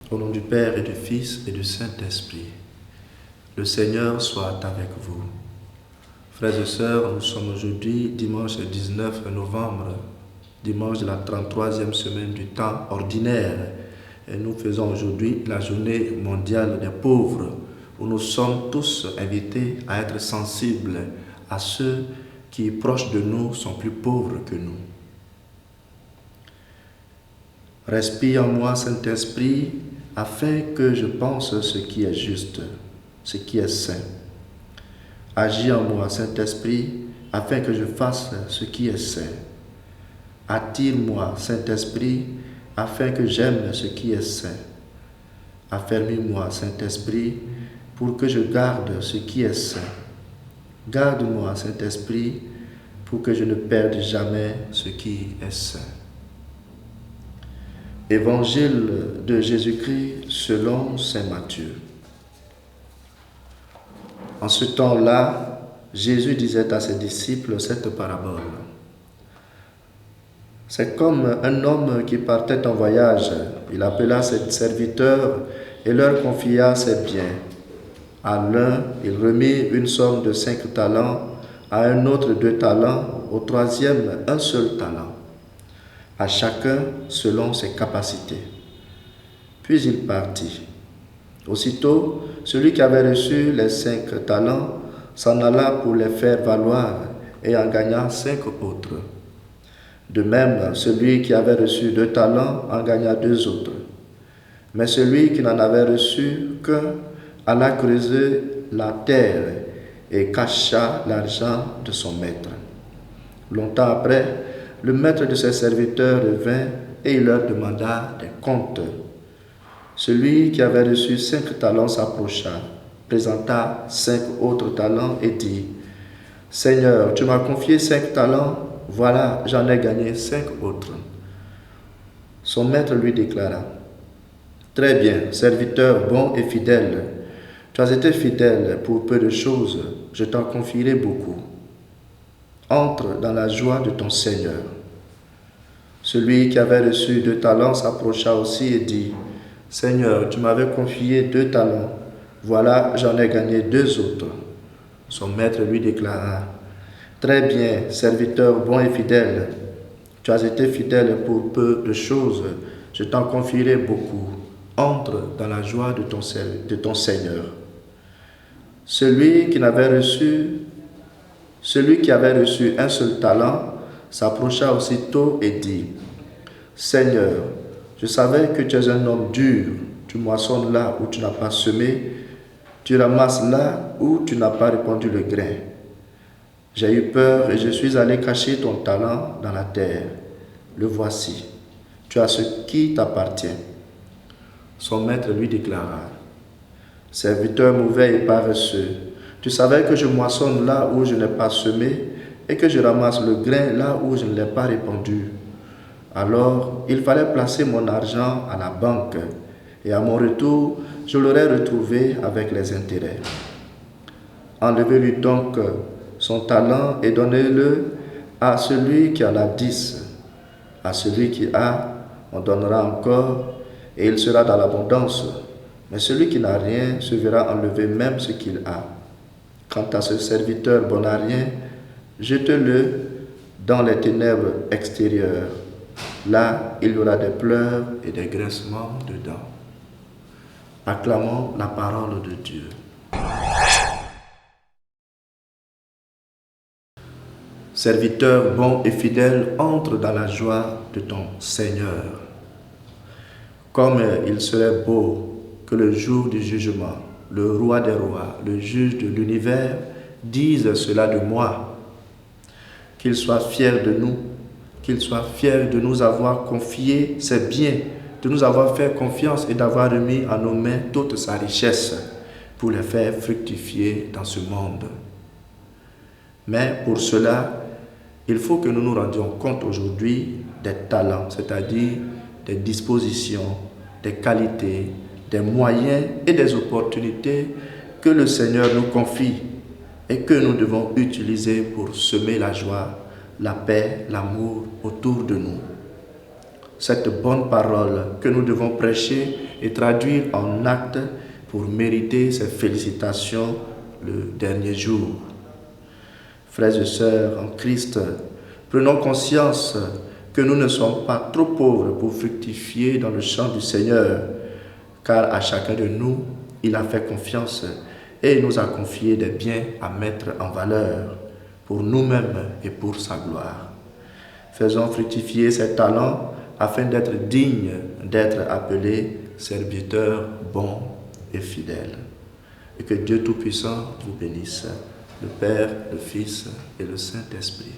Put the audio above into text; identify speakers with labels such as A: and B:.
A: Au nom du Père et du Fils et du Saint-Esprit, le Seigneur soit avec vous. Frères et sœurs, nous sommes aujourd'hui dimanche 19 novembre, dimanche de la 33e semaine du temps ordinaire. Et nous faisons aujourd'hui la journée mondiale des pauvres, où nous sommes tous invités à être sensibles à ceux qui, proches de nous, sont plus pauvres que nous. Respire en moi, Saint-Esprit, afin que je pense ce qui est juste, ce qui est saint. Agis en moi, Saint-Esprit, afin que je fasse ce qui est saint. Attire-moi, Saint-Esprit, afin que j'aime ce qui est saint. Affermis-moi, Saint-Esprit, pour que je garde ce qui est saint. Garde-moi, Saint-Esprit, pour que je ne perde jamais ce qui est saint. Évangile de Jésus-Christ selon saint Matthieu. En ce temps-là, Jésus disait à ses disciples cette parabole. C'est comme un homme qui partait en voyage. Il appela ses serviteurs et leur confia ses biens. À l'un, il remit une somme de 5 talents, à un autre 2 talents, au troisième un seul talent, à chacun selon ses capacités. Puis il partit. Aussitôt, celui qui avait reçu les 5 talents s'en alla pour les faire valoir et en gagna 5 autres. De même, celui qui avait reçu 2 talents en gagna 2 autres. Mais celui qui n'en avait reçu qu'un alla creuser la terre et cacha l'argent de son maître. Longtemps après, le maître de ses serviteurs revint et il leur demanda des comptes. Celui qui avait reçu 5 talents s'approcha, présenta 5 autres talents et dit : « Seigneur, tu m'as confié 5 talents, voilà, j'en ai gagné 5 autres. » Son maître lui déclara : « Très bien, serviteur bon et fidèle, tu as été fidèle pour peu de choses, je t'en confierai beaucoup. Entre dans la joie de ton Seigneur. » Celui qui avait reçu 2 talents s'approcha aussi et dit : « Seigneur, tu m'avais confié 2 talents, voilà, j'en ai gagné 2 autres. » Son maître lui déclara : « Très bien, serviteur bon et fidèle, tu as été fidèle pour peu de choses, je t'en confierai beaucoup. Entre dans la joie de ton Seigneur. » Celui qui avait reçu un seul talent s'approcha aussitôt et dit : « Seigneur, je savais que tu es un homme dur, tu moissonnes là où tu n'as pas semé, tu ramasses là où tu n'as pas répandu le grain. J'ai eu peur et je suis allé cacher ton talent dans la terre. Le voici, tu as ce qui t'appartient. » Son maître lui déclara : « Serviteur mauvais et paresseux, tu savais que je moissonne là où je n'ai pas semé et que je ramasse le grain là où je ne l'ai pas répandu. Alors, il fallait placer mon argent à la banque et à mon retour, je l'aurais retrouvé avec les intérêts. Enlevez-lui donc son talent et donnez-le à celui qui en a 10. À celui qui a, on donnera encore et il sera dans l'abondance. Mais celui qui n'a rien se verra enlever même ce qu'il a. Quant à ce serviteur bon à rien, jete-le dans les ténèbres extérieures. Là, il y aura des pleurs et des grincements de dents. » Acclamons la parole de Dieu. Serviteur bon et fidèle, entre dans la joie de ton Seigneur. Comme il serait beau que le jour du jugement, le roi des rois, le juge de l'univers, dise cela de moi. Qu'il soit fier de nous, qu'il soit fier de nous avoir confié ses biens, de nous avoir fait confiance et d'avoir remis à nos mains toute sa richesse pour les faire fructifier dans ce monde. Mais pour cela, il faut que nous nous rendions compte aujourd'hui des talents, c'est-à-dire des dispositions, des qualités, des moyens et des opportunités que le Seigneur nous confie et que nous devons utiliser pour semer la joie, la paix, l'amour autour de nous. Cette bonne parole que nous devons prêcher et traduire en actes pour mériter ces félicitations le dernier jour. Frères et sœurs en Christ, prenons conscience que nous ne sommes pas trop pauvres pour fructifier dans le champ du Seigneur, car à chacun de nous, il a fait confiance et il nous a confié des biens à mettre en valeur pour nous-mêmes et pour sa gloire. Faisons fructifier ces talents afin d'être dignes d'être appelés serviteurs bons et fidèles. Et que Dieu Tout-Puissant vous bénisse, le Père, le Fils et le Saint-Esprit.